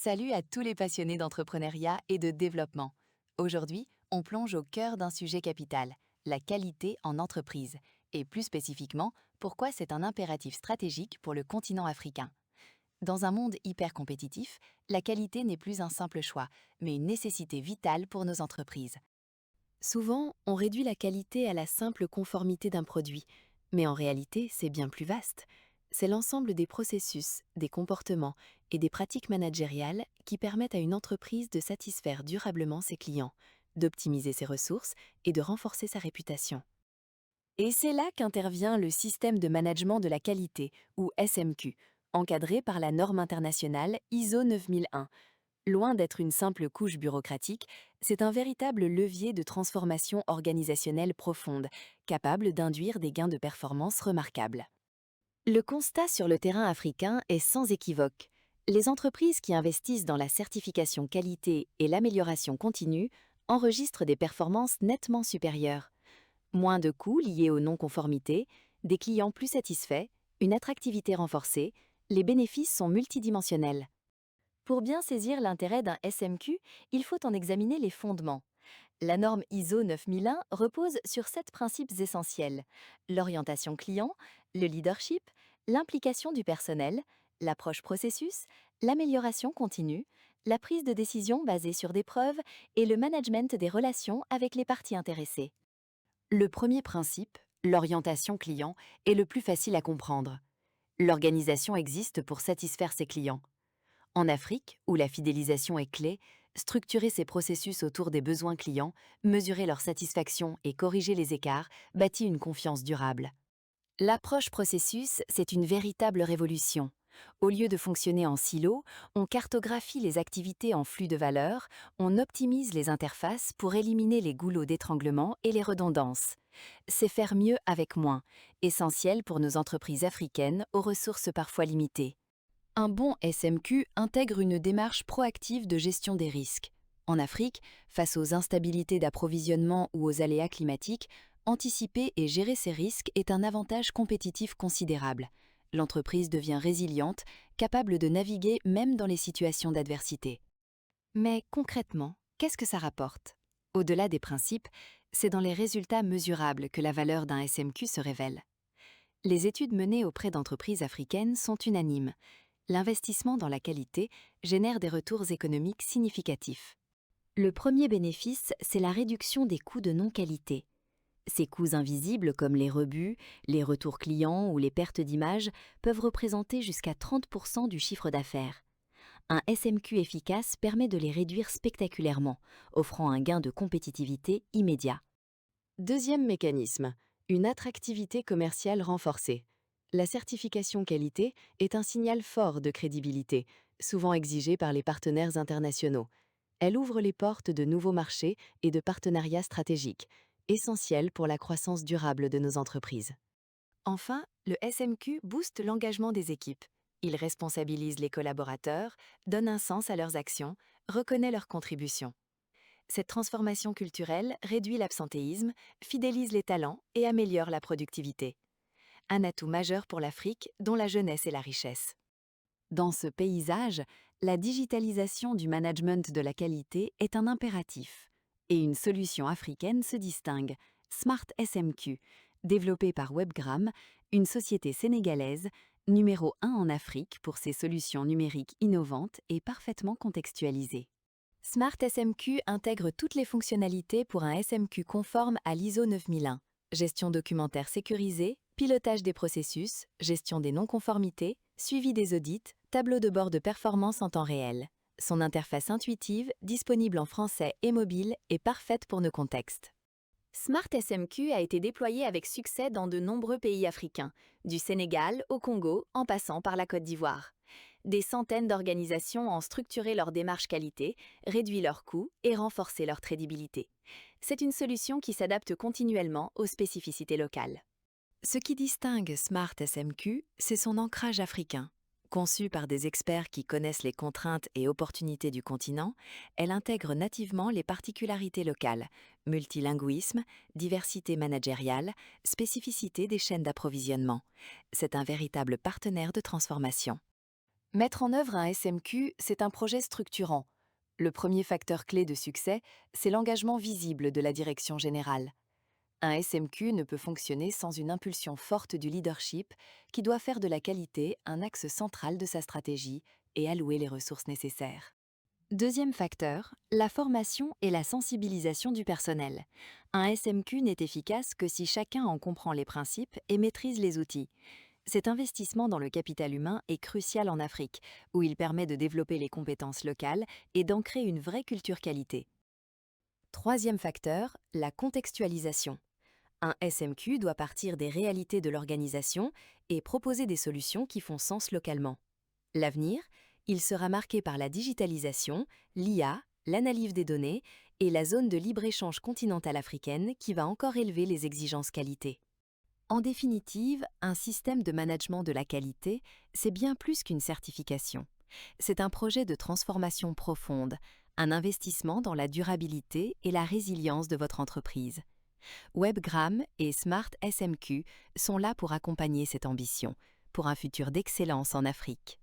Salut à tous les passionnés d'entrepreneuriat et de développement. Aujourd'hui, on plonge au cœur d'un sujet capital, la qualité en entreprise, et plus spécifiquement, pourquoi c'est un impératif stratégique pour le continent africain. Dans un monde hyper compétitif, la qualité n'est plus un simple choix, mais une nécessité vitale pour nos entreprises. Souvent, on réduit la qualité à la simple conformité d'un produit, mais en réalité, c'est bien plus vaste. C'est l'ensemble des processus, des comportements et des pratiques managériales qui permettent à une entreprise de satisfaire durablement ses clients, d'optimiser ses ressources et de renforcer sa réputation. Et c'est là qu'intervient le système de management de la qualité, ou SMQ, encadré par la norme internationale ISO 9001. Loin d'être une simple couche bureaucratique, c'est un véritable levier de transformation organisationnelle profonde, capable d'induire des gains de performance remarquables. Le constat sur le terrain africain est sans équivoque. Les entreprises qui investissent dans la certification qualité et l'amélioration continue enregistrent des performances nettement supérieures. Moins de coûts liés aux non-conformités, des clients plus satisfaits, une attractivité renforcée, les bénéfices sont multidimensionnels. Pour bien saisir l'intérêt d'un SMQ, il faut en examiner les fondements. La norme ISO 9001 repose sur 7 principes essentiels: l'orientation client, le leadership, l'implication du personnel, l'approche processus, l'amélioration continue, la prise de décision basée sur des preuves et le management des relations avec les parties intéressées. Le premier principe, l'orientation client, est le plus facile à comprendre. L'organisation existe pour satisfaire ses clients. En Afrique, où la fidélisation est clé, structurer ses processus autour des besoins clients, mesurer leur satisfaction et corriger les écarts bâtit une confiance durable. L'approche processus, c'est une véritable révolution. Au lieu de fonctionner en silo, on cartographie les activités en flux de valeur, on optimise les interfaces pour éliminer les goulots d'étranglement et les redondances. C'est faire mieux avec moins, essentiel pour nos entreprises africaines aux ressources parfois limitées. Un bon SMQ intègre une démarche proactive de gestion des risques. En Afrique, face aux instabilités d'approvisionnement ou aux aléas climatiques, anticiper et gérer ces risques est un avantage compétitif considérable. L'entreprise devient résiliente, capable de naviguer même dans les situations d'adversité. Mais concrètement, qu'est-ce que ça rapporte? Au-delà des principes, c'est dans les résultats mesurables que la valeur d'un SMQ se révèle. Les études menées auprès d'entreprises africaines sont unanimes. L'investissement dans la qualité génère des retours économiques significatifs. Le premier bénéfice, c'est la réduction des coûts de non-qualité. Ces coûts invisibles comme les rebuts, les retours clients ou les pertes d'image peuvent représenter jusqu'à 30% du chiffre d'affaires. Un SMQ efficace permet de les réduire spectaculairement, offrant un gain de compétitivité immédiat. Deuxième mécanisme, une attractivité commerciale renforcée. La certification qualité est un signal fort de crédibilité, souvent exigé par les partenaires internationaux. Elle ouvre les portes de nouveaux marchés et de partenariats stratégiques, essentiels pour la croissance durable de nos entreprises. Enfin, le SMQ booste l'engagement des équipes. Il responsabilise les collaborateurs, donne un sens à leurs actions, reconnaît leurs contributions. Cette transformation culturelle réduit l'absentéisme, fidélise les talents et améliore la productivité. Un atout majeur pour l'Afrique, dont la jeunesse est la richesse. Dans ce paysage, la digitalisation du management de la qualité est un impératif. Et une solution africaine se distingue, Smart SMQ, développée par Webgram, une société sénégalaise, numéro 1 en Afrique pour ses solutions numériques innovantes et parfaitement contextualisées. Smart SMQ intègre toutes les fonctionnalités pour un SMQ conforme à l'ISO 9001. Gestion documentaire sécurisée, pilotage des processus, gestion des non-conformités, suivi des audits, tableau de bord de performance en temps réel. Son interface intuitive, disponible en français et mobile, est parfaite pour nos contextes. Smart SMQ a été déployé avec succès dans de nombreux pays africains, du Sénégal au Congo en passant par la Côte d'Ivoire. Des centaines d'organisations ont structuré leur démarche qualité, réduit leurs coûts et renforcé leur crédibilité. C'est une solution qui s'adapte continuellement aux spécificités locales. Ce qui distingue Smart SMQ, c'est son ancrage africain. Conçue par des experts qui connaissent les contraintes et opportunités du continent, elle intègre nativement les particularités locales, multilinguisme, diversité managériale, spécificité des chaînes d'approvisionnement. C'est un véritable partenaire de transformation. Mettre en œuvre un SMQ, c'est un projet structurant. Le premier facteur clé de succès, c'est l'engagement visible de la direction générale. Un SMQ ne peut fonctionner sans une impulsion forte du leadership qui doit faire de la qualité un axe central de sa stratégie et allouer les ressources nécessaires. Deuxième facteur, la formation et la sensibilisation du personnel. Un SMQ n'est efficace que si chacun en comprend les principes et maîtrise les outils. Cet investissement dans le capital humain est crucial en Afrique, où il permet de développer les compétences locales et d'ancrer une vraie culture qualité. Troisième facteur, la contextualisation. Un SMQ doit partir des réalités de l'organisation et proposer des solutions qui font sens localement. L'avenir, il sera marqué par la digitalisation, l'IA, l'analyse des données et la zone de libre-échange continentale africaine qui va encore élever les exigences qualité. En définitive, un système de management de la qualité, c'est bien plus qu'une certification. C'est un projet de transformation profonde, un investissement dans la durabilité et la résilience de votre entreprise. WebGram et Smart SMQ sont là pour accompagner cette ambition, pour un futur d'excellence en Afrique.